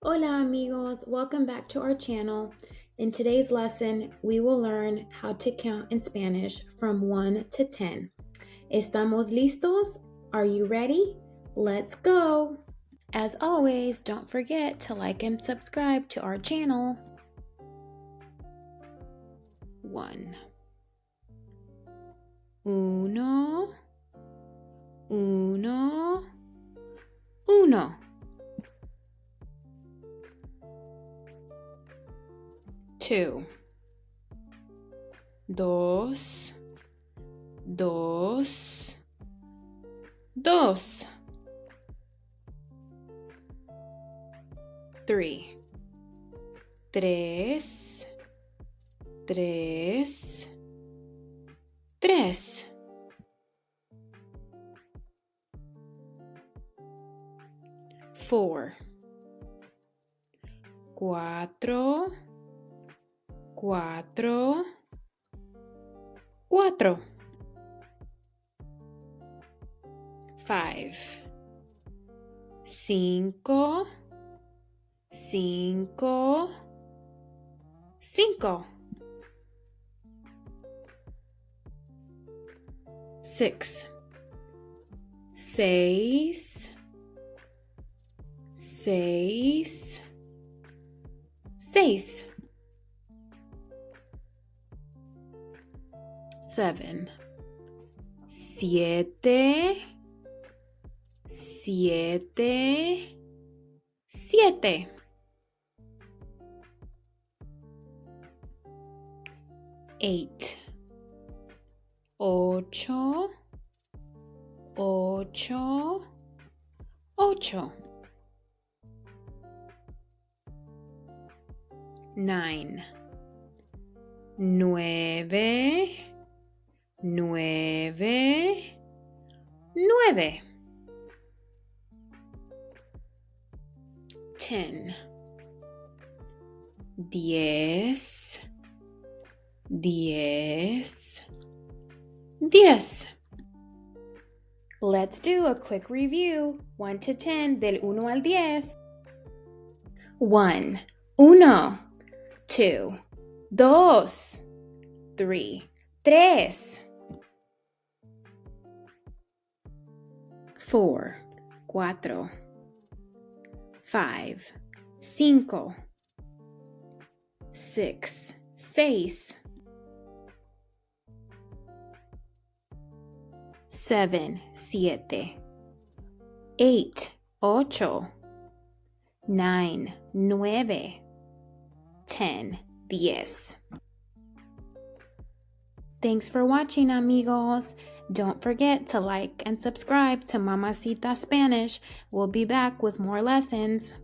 Hola amigos, welcome back to our channel. In today's lesson, we will learn how to count in Spanish from 1 to 10. ¿Estamos listos? Are you ready? Let's go! As always, don't forget to like and subscribe to our channel. 1. Uno, uno, uno. 2. Dos, dos, dos. 3. Tres, tres, tres. 4. Cuatro, cuatro, cuatro. 5. Cinco, cinco, cinco. 6. Seis, seis, seis. 7. Siete, siete, siete. 8. Ocho, ocho, ocho. 9. Nueve, nueve, nueve. 10. Diez, diez, diez. Let's do a quick review. 1 to 10, del 1 al 10. 1. Uno. 2. Dos. 3. Tres. 4. Cuatro. 5. Cinco. 6. Seis. 7. Siete. 8. Ocho. 9. Nueve. 10. Diez. Thanks for watching, amigos. Don't forget to like and subscribe to Mamacita Spanish. We'll be back with more lessons.